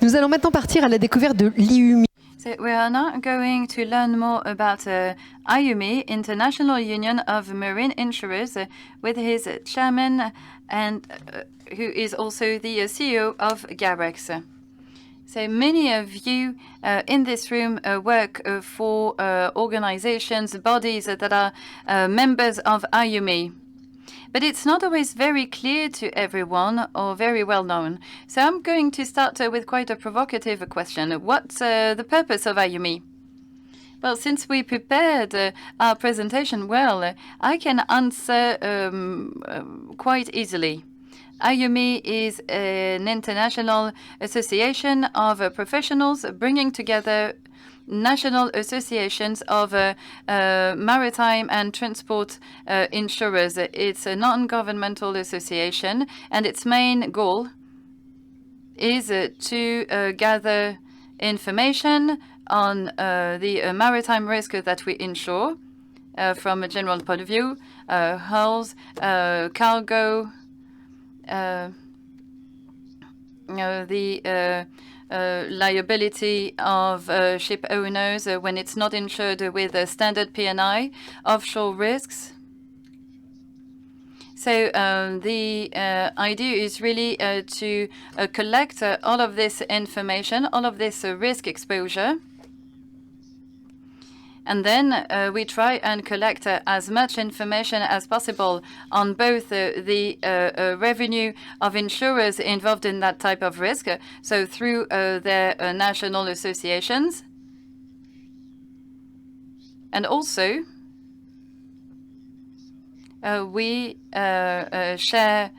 Nous allons maintenant partir à la découverte de l'Iumi. So we are now going to learn more about Iumi, International Union of Marine Insurers, with his chairman and who is also the CEO of GAREX. So many of you in this room work for organizations, bodies that are members of Iumi. But it's not always very clear to everyone or very well known. So I'm going to start with quite a provocative question. What's the purpose of Iumi? Well, since we prepared our presentation well, I can answer quite easily. Iumi is an international association of professionals bringing together national associations of maritime and transport insurers. It's a non-governmental association, and its main goal is to gather information on the maritime risk that we insure from a general point of view, hulls, cargo, the liability of ship owners when it's not insured with a standard P&I, offshore risks. So the idea is really to collect all of this information, all of this risk exposure. And then we try and collect as much information as possible on both the revenue of insurers involved in that type of risk, so through their national associations. And also, we share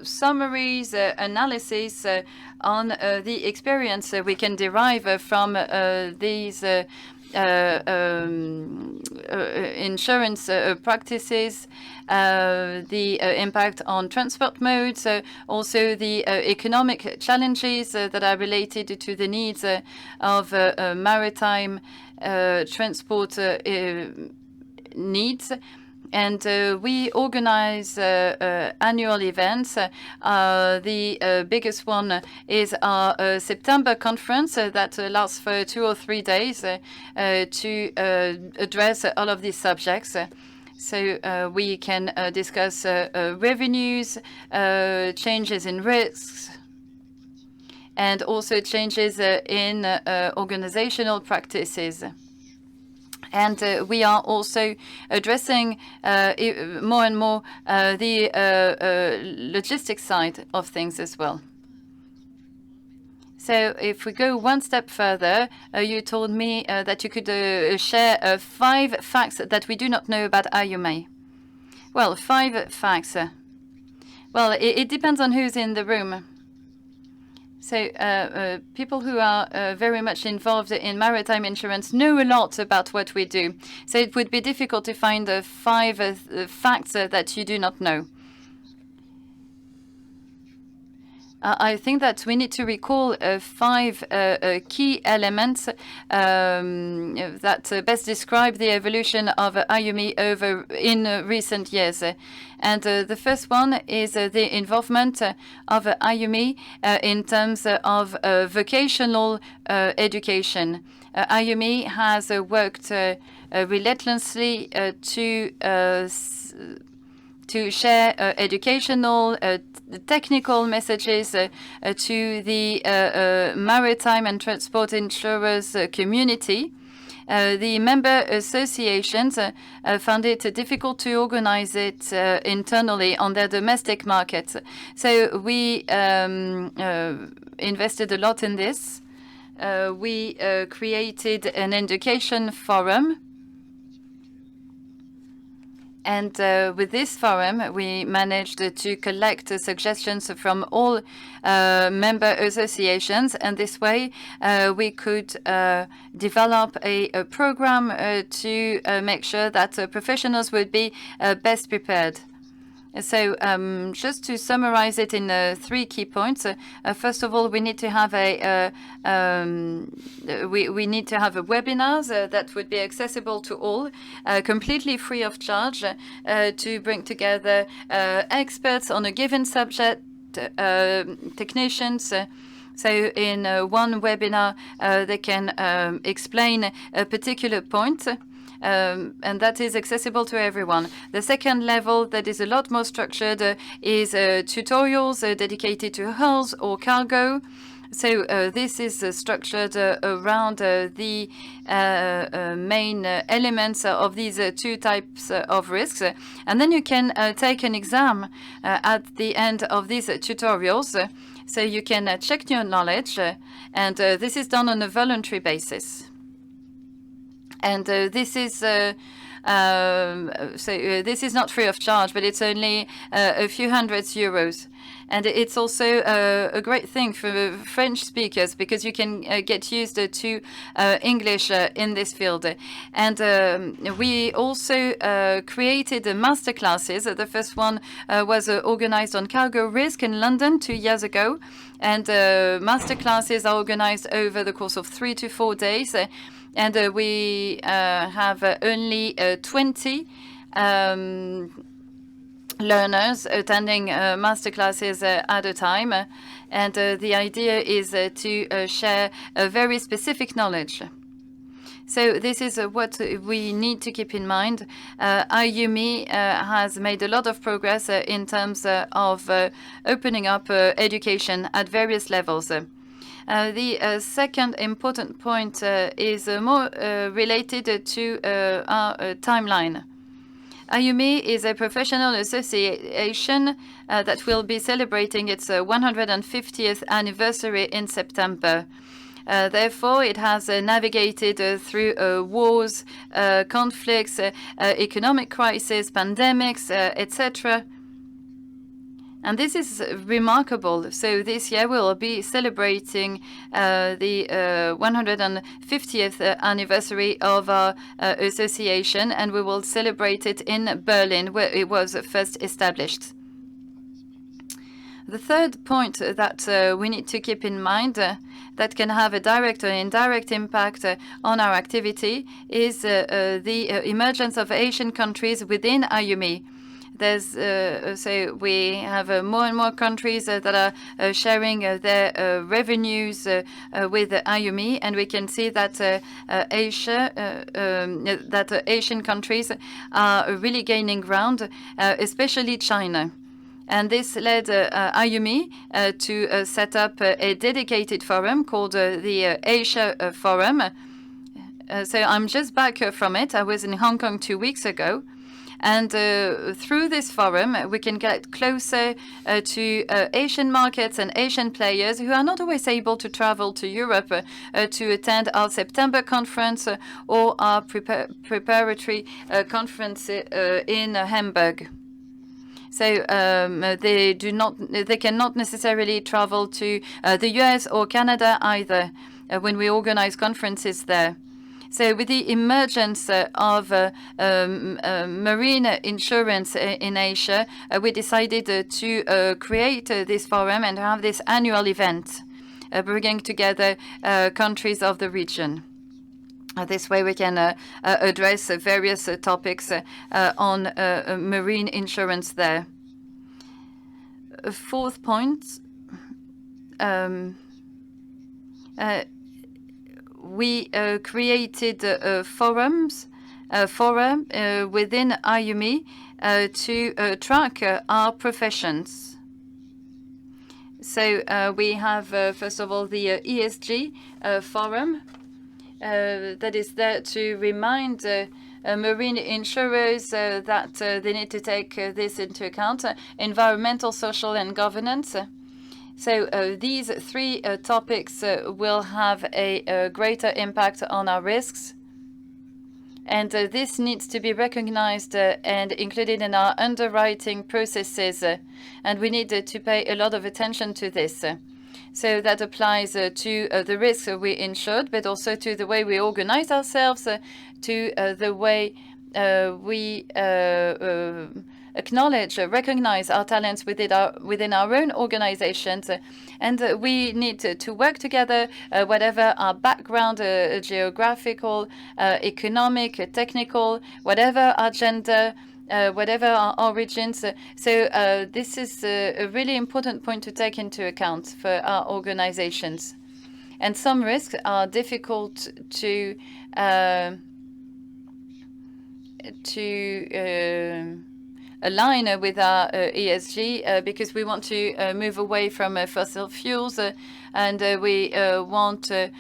summaries, analysis on the experience we can derive from these insurance practices, the impact on transport modes, also the economic challenges that are related to the needs of maritime transport needs. And we organize annual events. The biggest one is our September conference that lasts for 2 or 3 days to address all of these subjects. So we can discuss revenues, changes in risks, and also changes in organizational practices. And we are also addressing more and more the logistics side of things as well. So if we go one step further, you told me that you could share 5 facts that we do not know about Iumi. Well, 5 facts. Well, it depends on who's in the room. So people who are very much involved in maritime insurance know a lot about what we do. So it would be difficult to find 5 facts that you do not know. I think that we need to recall 5 key elements that best describe the evolution of Iumi in recent years. And the first one is the involvement of Iumi in terms of vocational education. Iumi has worked relentlessly to share educational, technical messages to the maritime and transport insurers community. The member associations found it difficult to organize it internally on their domestic markets. So we invested a lot in this. We created an education forum. And with this forum, we managed to collect suggestions from all member associations. And this way, we could develop a program to make sure that professionals would be best prepared. So just to summarize it in 3 key points. First of all, we need to have we need to have webinars that would be accessible to all, completely free of charge, to bring together experts on a given subject technicians. So in one webinar, they can explain a particular point, and that is accessible to everyone. The second level, that is a lot more structured, is tutorials dedicated to hulls or cargo. So this is structured around the main elements of these two types of risks. And then you can take an exam at the end of these tutorials. So you can check your knowledge, and this is done on a voluntary basis. And this is this is not free of charge, but it's only a few €100s. And it's also a great thing for French speakers, because you can get used to English in this field. And we also created master classes. The first one was organized on cargo risk in London 2 years ago. And master classes are organized over the course of 3 to 4 days. And we have only 20 learners attending master classes at a time. And the idea is to share a very specific knowledge. So this is what we need to keep in mind. Iumi has made a lot of progress in terms of opening up education at various levels. The second important point is more related to our timeline. Iumi is a professional association that will be celebrating its 150th anniversary in September. Therefore, it has navigated through wars, conflicts, economic crises, pandemics, etc. And this is remarkable. So this year we will be celebrating the 150th anniversary of our association, and we will celebrate it in Berlin, where it was first established. The third point that we need to keep in mind that can have a direct or indirect impact on our activity is the emergence of Asian countries within Iumi. There's so we have more and more countries that are sharing their revenues with Iumi, and we can see that Asian countries are really gaining ground, especially China. And this led Iumi to set up a dedicated forum called the Asia Forum. So I'm just back from it. I was in Hong Kong 2 weeks ago. And through this forum, we can get closer to Asian markets and Asian players who are not always able to travel to Europe to attend our September conference or our preparatory conference in Hamburg. So they cannot necessarily travel to the US or Canada either when we organize conferences there. So with the emergence of marine insurance in Asia, we decided to create this forum and have this annual event, bringing together countries of the region. This way we can address various topics on marine insurance there. A fourth point, we created a forum within Iumi to track our professions. So we have, first of all, the ESG forum that is there to remind marine insurers that they need to take this into account, environmental, social, and governance. So these three topics will have a greater impact on our risks. And this needs to be recognized and included in our underwriting processes. And we need to pay a lot of attention to this. So that applies to the risks we insured, but also to the way we organize ourselves, to the way we acknowledge, recognize our talents within our own organizations. And we need to work together, whatever our background, geographical, economic, technical, whatever our gender, whatever our origins. So this is a really important point to take into account for our organizations. And some risks are difficult to align with our ESG because we want to move away from fossil fuels and we want to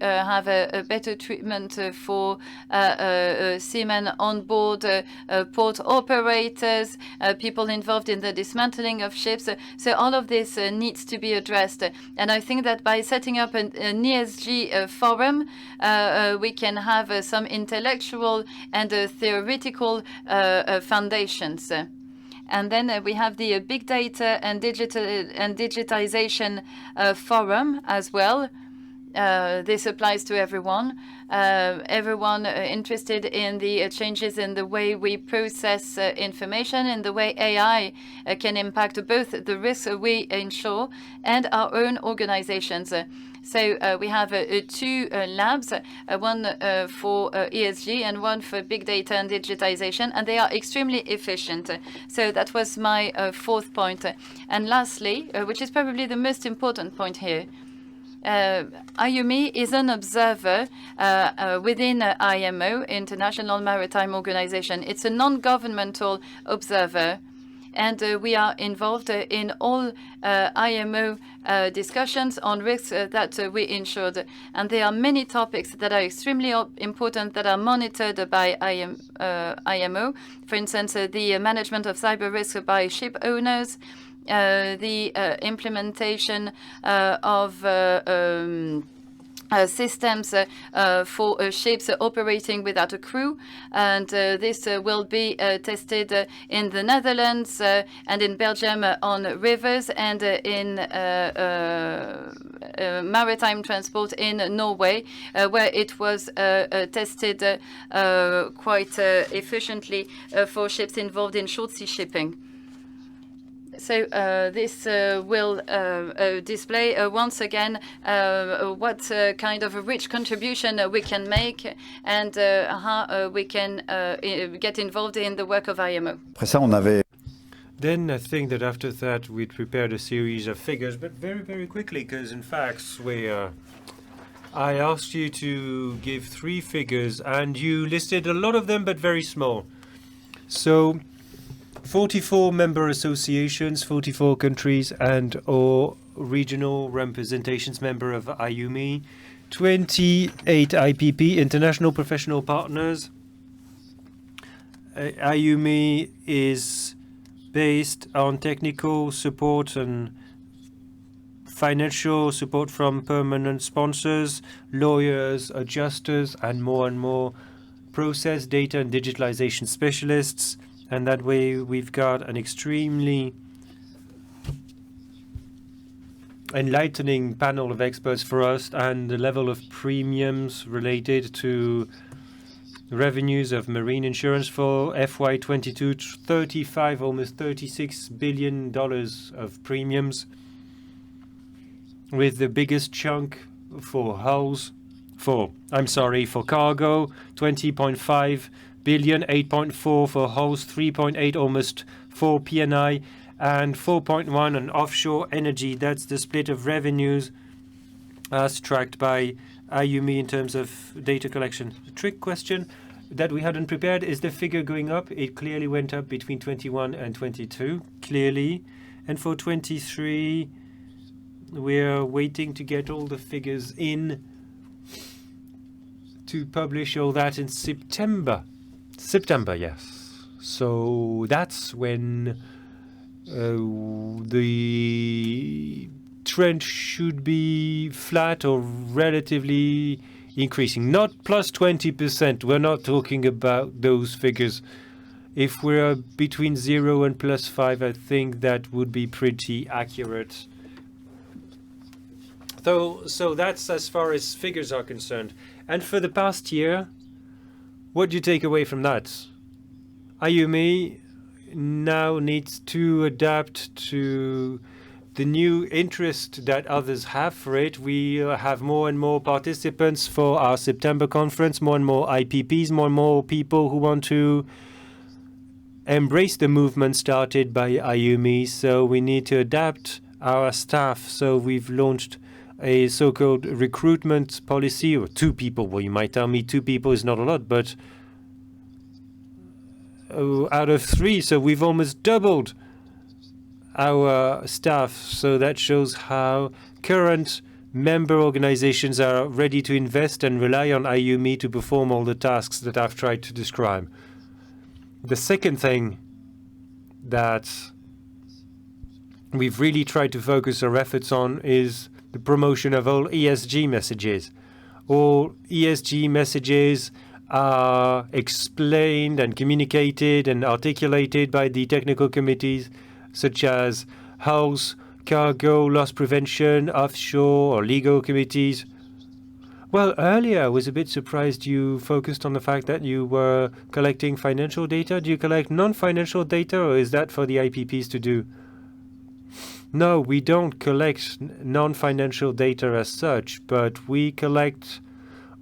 have a better treatment for seamen on board, port operators, people involved in the dismantling of ships. So all of this needs to be addressed. And I think that by setting up an ESG forum, we can have some intellectual and theoretical foundations. And then we have the big data and digitization forum as well. This applies to everyone. Everyone interested in the changes in the way we process information and the way AI can impact both the risks we insure and our own organizations. So we have two labs, one for ESG and one for big data and digitization, and they are extremely efficient. So that was my fourth point. And lastly, which is probably the most important point here, Iumi is an observer within IMO, International Maritime Organization. It's a non-governmental observer. And we are involved in all IMO discussions on risks that we insured. And there are many topics that are extremely important that are monitored by IMO. For instance, the management of cyber risk by ship owners, the implementation of systems for ships operating without a crew, and this will be tested in the Netherlands and in Belgium on rivers and in maritime transport in Norway, where it was tested quite efficiently for ships involved in short sea shipping. So this will display once again what kind of a rich contribution we can make and how we can get involved in the work of IMO. Then I think that after that we prepared a series of figures, but very, very quickly, because in fact I asked you to give 3 figures and you listed a lot of them, but very small. So 44 member associations, 44 countries and or regional representations member of Iumi, 28 IPP, international professional partners. Iumi is based on technical support and financial support from permanent sponsors, lawyers, adjusters, and more process data and digitalization specialists. And that way we've got an extremely enlightening panel of experts for us, and the level of premiums related to revenues of marine insurance for FY22, 35, almost $36 billion of premiums, with the biggest chunk for hulls, for cargo, 20.5 billion, 8.4 for hulls, 3.8 almost for P&I, and 4.1 on offshore energy. That's the split of revenues as tracked by Iumi in terms of data collection. The trick question that we hadn't prepared, is the figure going up? It clearly went up between 21 and 22, clearly. And for 23, we're waiting to get all the figures in to publish all that in September. September, yes. So that's when the trend should be flat or relatively increasing, not plus 20%. We're not talking about those figures. If we're between 0 and plus 5, I think that would be pretty accurate. So that's as far as figures are concerned. And for the past year, what do you take away from that? Iumi now needs to adapt to the new interest that others have for it. We have more and more participants for our September conference, more and more IPPs, more and more people who want to embrace the movement started by Iumi, so we need to adapt our staff. So we've launched a so-called recruitment policy, or 2 people. Well, you might tell me 2 people is not a lot, but out of 3, so we've almost doubled our staff. So that shows how current member organizations are ready to invest and rely on Iumi to perform all the tasks that I've tried to describe. The second thing that we've really tried to focus our efforts on is the promotion of all ESG messages. All ESG messages are explained and communicated and articulated by the technical committees, such as hulls, cargo, loss prevention, offshore, or legal committees. Well, earlier I was a bit surprised you focused on the fact that you were collecting financial data. Do you collect non-financial data, or is that for the IPPs to do? No, we don't collect non-financial data as such, but we collect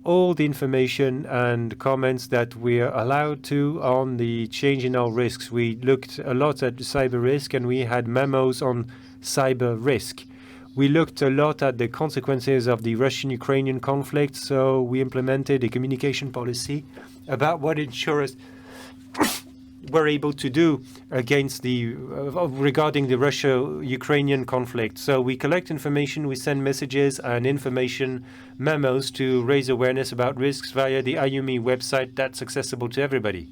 all the information and comments that we're allowed to on the change in our risks. We looked a lot at cyber risk, and we had memos on cyber risk. We looked a lot at the consequences of the Russian-Ukrainian conflict, so we implemented a communication policy about what insurers were able to do against the regarding the Russia-Ukrainian conflict. So we collect information, we send messages and information memos to raise awareness about risks via the Iumi website that's accessible to everybody.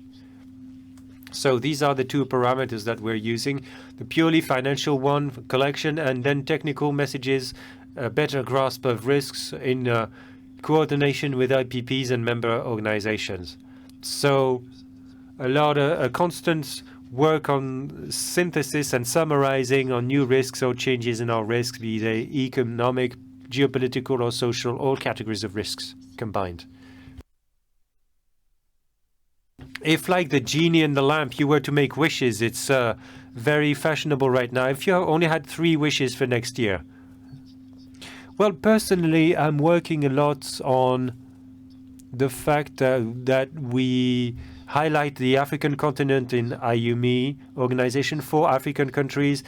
So these are the 2 parameters that we're using: the purely financial one, collection, and then technical messages, a better grasp of risks in coordination with IPPs and member organizations. So a constant work on synthesis and summarizing on new risks or changes in our risks, be they economic, geopolitical, or social, all categories of risks combined. If, like the genie in the lamp, you were to make wishes, it's very fashionable right now. If you only had 3 wishes for next year. Well, personally, I'm working a lot on the fact that we highlight the African continent in Iumi organization, 4 African countries: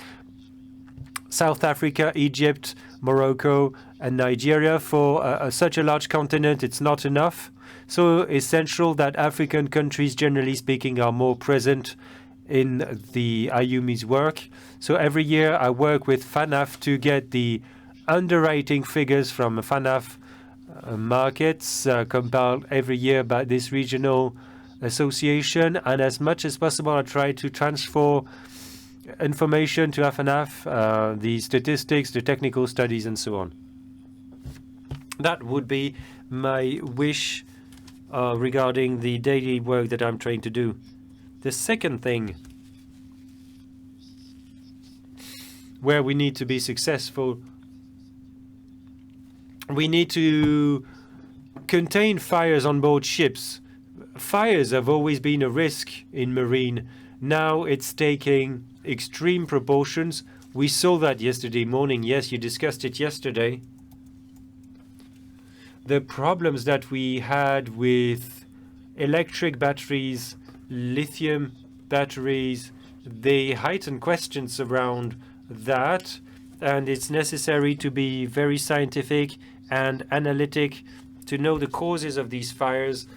South Africa, Egypt, Morocco, and Nigeria. For such a large continent, it's not enough. So essential that African countries, generally speaking, are more present in the Iumi's work. So every year I work with FANAF to get the underwriting figures from FANAF markets compiled every year by this regional association, and as much as possible I try to transfer information to FANAF, the statistics, the technical studies, and so on. That would be my wish regarding the daily work that I'm trying to do. The second thing where we need to be successful, we need to contain fires on board ships. Fires have always been a risk in marine. Now it's taking extreme proportions. We saw that yesterday morning. Yes, you discussed it yesterday. The problems that we had with electric batteries, lithium batteries, they heighten questions around that, and it's necessary to be very scientific and analytic to know the causes of these fires,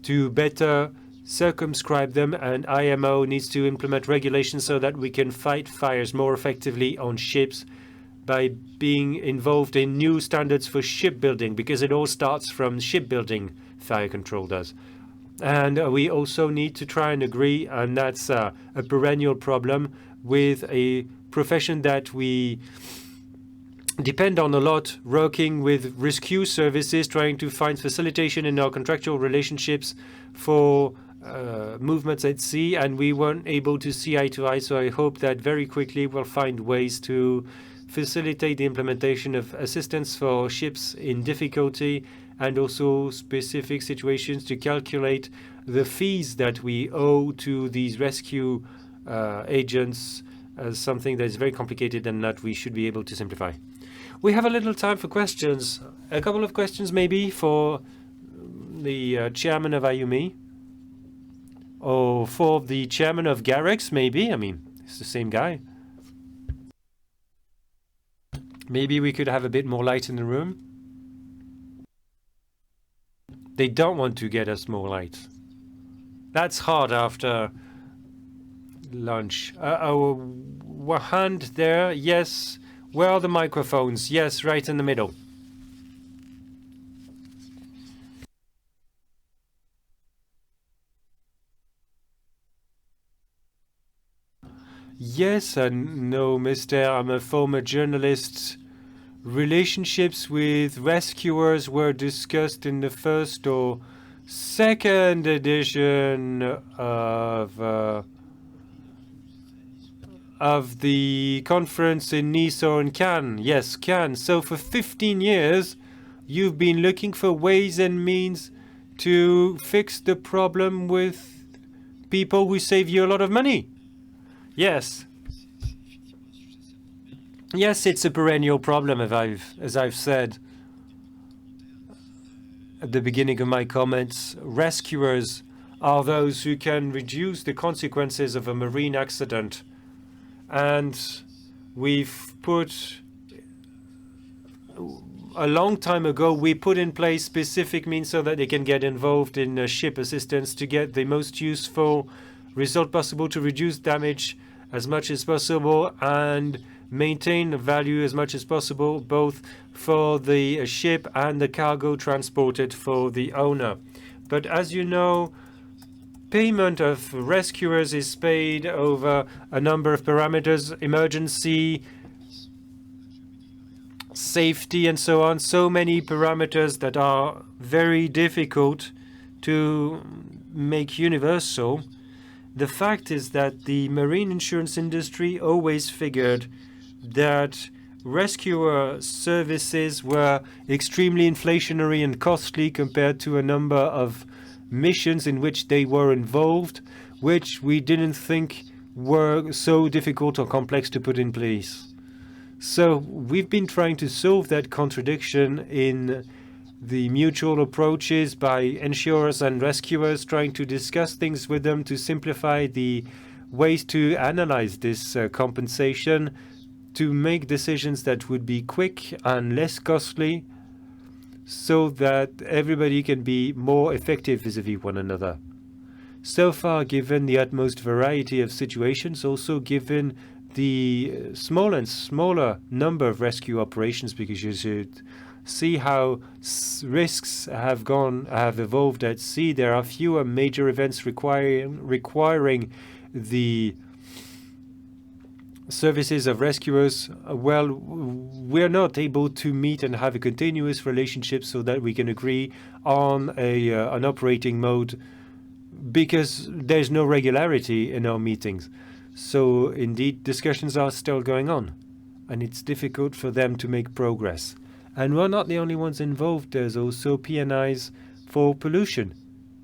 to better circumscribe them, and IMO needs to implement regulations so that we can fight fires more effectively on ships by being involved in new standards for shipbuilding, because it all starts from shipbuilding, fire control does. And we also need to try and agree, and that's a perennial problem, with a profession that we depend on a lot, working with rescue services, trying to find facilitation in our contractual relationships for movements at sea, and we weren't able to see eye to eye, so I hope that very quickly we'll find ways to facilitate the implementation of assistance for ships in difficulty, and also specific situations to calculate the fees that we owe to these rescue agents as something that is very complicated and that we should be able to simplify. We have a little time for questions. A couple of questions maybe for the chairman of Iumi. or for the chairman of GAREX, maybe. I mean, it's the same guy. Maybe we could have a bit more light in the room. They don't want to get us more light. That's hard after lunch. Our hand there, yes. Where are the microphones? Yes, right in the middle. Yes, no, mister. I'm a former journalist. Relationships with rescuers were discussed in the first or second edition of the conference in Nice or in Cannes. Yes, Cannes. So for 15 years, you've been looking for ways and means to fix the problem with people who save you a lot of money. Yes. Yes, it's a perennial problem, as I've said at the beginning of my comments. Rescuers are those who can reduce the consequences of a marine accident. And we've put, a long time ago, we put in place specific means so that they can get involved in ship assistance to get the most useful result possible, to reduce damage as much as possible and maintain the value as much as possible, both for the ship and the cargo transported for the owner. But as you know, payment of rescuers is paid over a number of parameters: emergency, safety, and so on. So many parameters that are very difficult to make universal. The fact is that the marine insurance industry always figured that rescuer services were extremely inflationary and costly compared to a number of missions in which they were involved, which we didn't think were so difficult or complex to put in place. So we've been trying to solve that contradiction in the mutual approaches by insurers and rescuers, trying to discuss things with them to simplify the ways to analyze this compensation, to make decisions that would be quick and less costly, so that everybody can be more effective vis-à-vis one another. So far, given the utmost variety of situations, also given the smaller and smaller number of rescue operations, because you should see how risks have evolved at sea. There are fewer major events requiring the services of rescuers. Well, we're not able to meet and have a continuous relationship so that we can agree on an operating mode, because there's no regularity in our meetings. So indeed, discussions are still going on, and it's difficult for them to make progress. And we're not the only ones involved. There's also P&Is for pollution.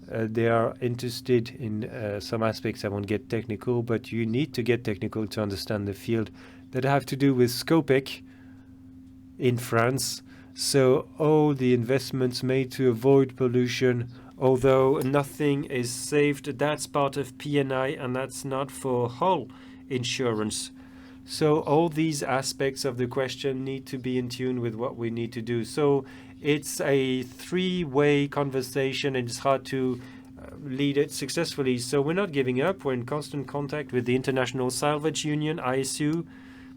They are interested in some aspects. I won't get technical, but you need to get technical to understand the field, that have to do with Scopic in France. So all the investments made to avoid pollution, although nothing is saved, that's part of P&I, and that's not for hull insurance. So all these aspects of the question need to be in tune with what we need to do. So it's a three-way conversation, and it's hard to lead it successfully. So we're not giving up. We're in constant contact with the International Salvage Union, ISU,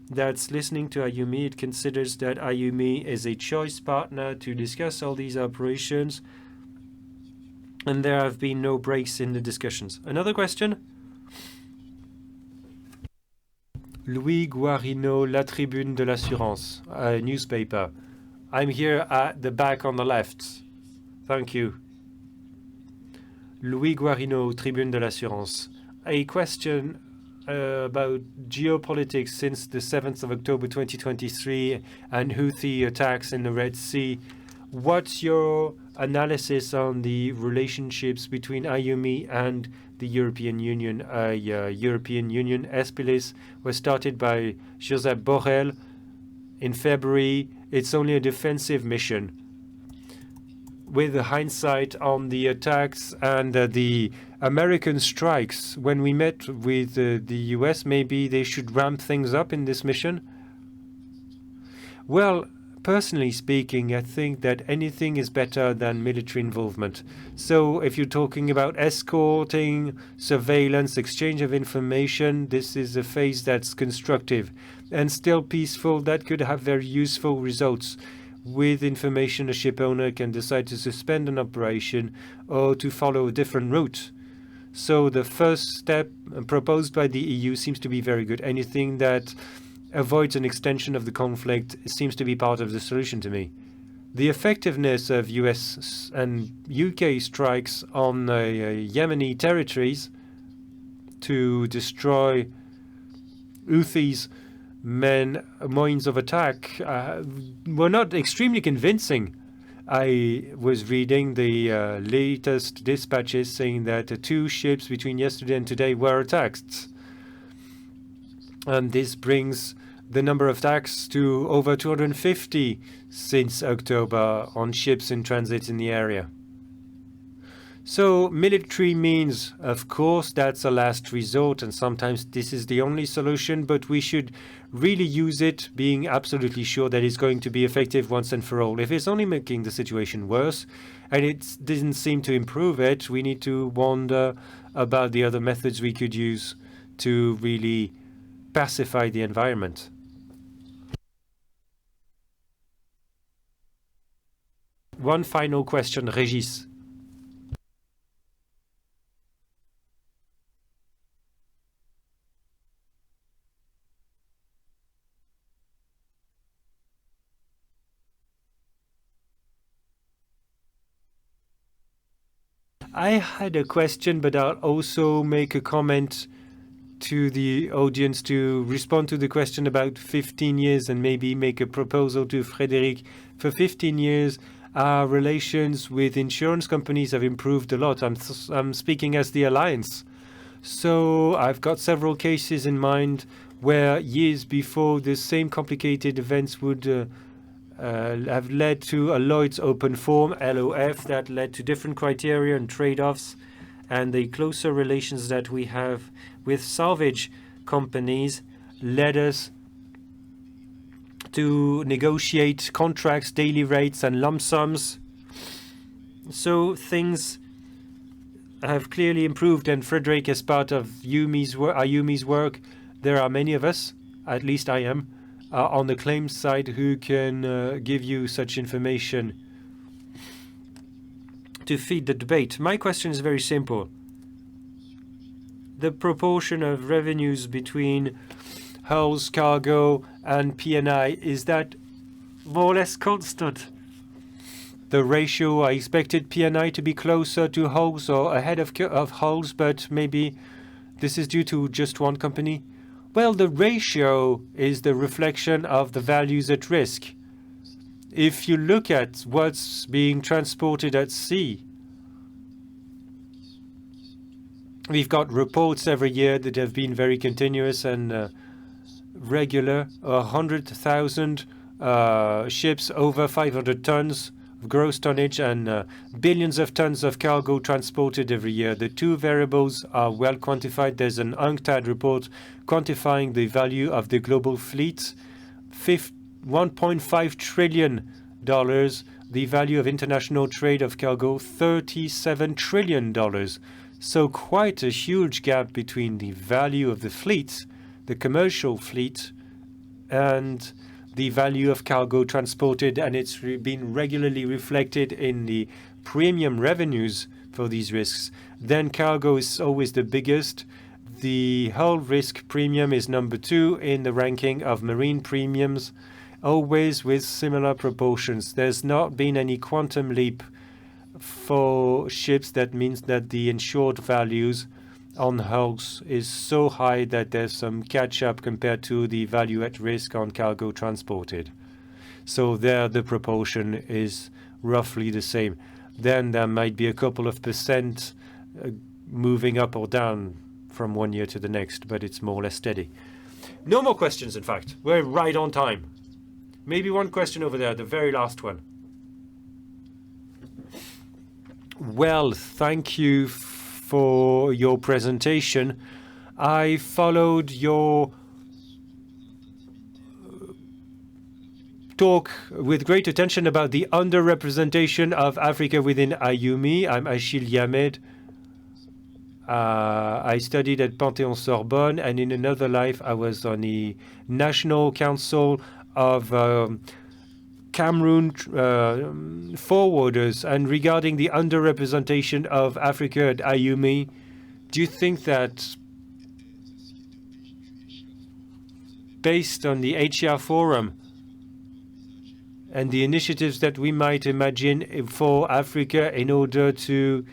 that's listening to Iumi. It considers that Iumi is a choice partner to discuss all these operations, and there have been no breaks in the discussions. Another question? Louis Guarino, La Tribune de l'Assurance, a newspaper. I'm here at the back on the left. Thank you. Louis Guarino, Tribune de l'Assurance. A question about geopolitics since the 7th of October 2023 and Houthi attacks in the Red Sea. What's your analysis on the relationships between Iumi and the European Union? European Union Espilis was started by Josep Borrell in February. It's only a defensive mission. with the hindsight on the attacks and the American strikes, when we met with the US, maybe they should ramp things up in this mission? Well, personally speaking, I think that anything is better than military involvement. So if you're talking about escorting, surveillance, exchange of information, this is a phase that's constructive and still peaceful, that could have very useful results. With information, a ship owner can decide to suspend an operation or to follow a different route. So the first step proposed by the EU seems to be very good. Anything that avoids an extension of the conflict seems to be part of the solution to me. The effectiveness of US and UK strikes on Yemeni territories to destroy Houthis' means of attack were not extremely convincing. I was reading the latest dispatches saying that 2 ships between yesterday and today were attacked. And this brings the number of attacks to over 250 since October on ships in transit in the area. So military means, of course, that's a last resort, and sometimes this is the only solution, but we should really use it, being absolutely sure that it's going to be effective once and for all. If it's only making the situation worse, and it didn't seem to improve it, we need to wonder about the other methods we could use to really pacify the environment. One final question, Régis. I had a question, but I'll also make a comment to the audience to respond to the question about 15 years and maybe make a proposal to Frédéric. For 15 years, our relations with insurance companies have improved a lot. I'm speaking as the Alliance. So I've got several cases in mind where years before the same complicated events would have led to a Lloyd's open form, LOF, that led to different criteria and trade-offs, and the closer relations that we have with salvage companies led us to negotiate contracts, daily rates, and lump sums. So things have clearly improved, and Frédéric, as part of Iumi's work, there are many of us, at least I am, on the claims side who can give you such information to feed the debate. My question is very simple. The proportion of revenues between hulls, cargo, and P&I, is that more or less constant? The ratio, I expected P&I to be closer to hulls or ahead of hulls, but maybe this is due to just one company. Well, the ratio is the reflection of the values at risk. If you look at what's being transported at sea, we've got reports every year that have been very continuous and regular. 100,000 ships over 500 tons of gross tonnage and billions of tons of cargo transported every year. The two variables are well quantified. There's an UNCTAD report quantifying the value of the global fleet, $1.5 trillion. The value of international trade of cargo, $37 trillion. So quite a huge gap between the value of the fleet, the commercial fleet, and the value of cargo transported, and it's been regularly reflected in the premium revenues for these risks. Then cargo is always the biggest. The hull risk premium is number 2 in the ranking of marine premiums, always with similar proportions. There's not been any quantum leap for ships. That means that the insured values on hulls is so high that there's some catch-up compared to the value at risk on cargo transported. So there the proportion is roughly the same. Then there might be a couple of percent moving up or down from one year to the next, but it's more or less steady. No more questions, in fact. We're right on time. Maybe one question over there, the very last one. Well, thank you for your presentation. I followed your talk with great attention about the underrepresentation of Africa within Iumi. I'm Achille Yamed. I studied at Panthéon-Sorbonne, and in another life, I was on the National Council of Cameroon forwarders. And regarding the underrepresentation of Africa at Iumi, do you think that based on the HR Forum and the initiatives that we might imagine for Africa in order to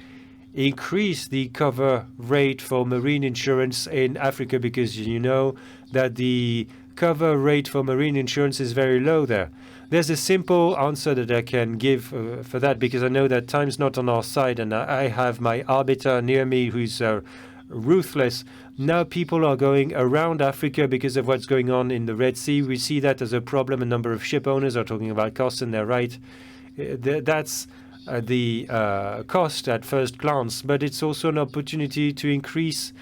increase the cover rate for marine insurance in Africa, because you know that the cover rate for marine insurance is very low there? There's a simple answer that I can give for that, because I know that time's not on our side, and I have my arbiter near me who's ruthless. Now people are going around Africa because of what's going on in the Red Sea. We see that as a problem. A number of ship owners are talking about costs, and they're right. That's the cost at first glance, but it's also an opportunity to increase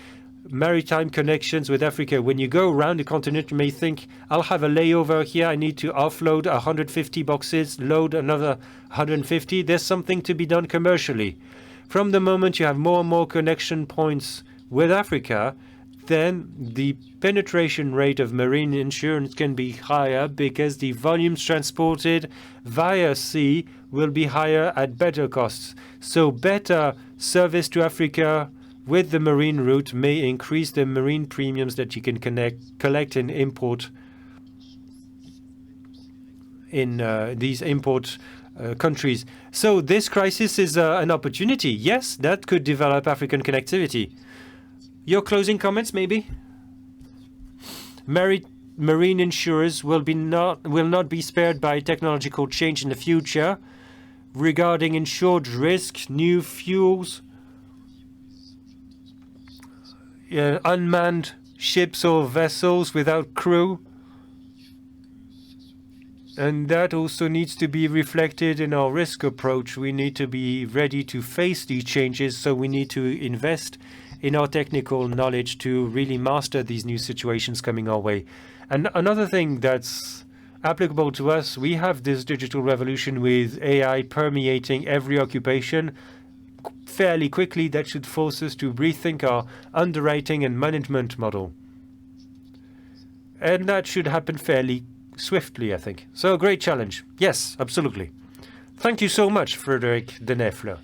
maritime connections with Africa. When you go around the continent, you may think, I'll have a layover here. I need to offload 150 boxes, load another 150. There's something to be done commercially. From the moment you have more and more connection points with Africa, then the penetration rate of marine insurance can be higher, because the volumes transported via sea will be higher at better costs. So better service to Africa with the marine route may increase the marine premiums that you can collect and import in these import countries. So this crisis is an opportunity. Yes, that could develop African connectivity. Your closing comments, maybe? Marine insurers will not be spared by technological change in the future. Regarding insured risk, new fuels, unmanned ships or vessels without crew, and that also needs to be reflected in our risk approach. We need to be ready to face these changes, so we need to invest in our technical knowledge to really master these new situations coming our way. And another thing that's applicable to us, we have this digital revolution with AI permeating every occupation fairly quickly. That should force us to rethink our underwriting and management model. And that should happen fairly swiftly, I think. So a great challenge. Yes, absolutely. Thank you so much, Frédéric DENEFLE.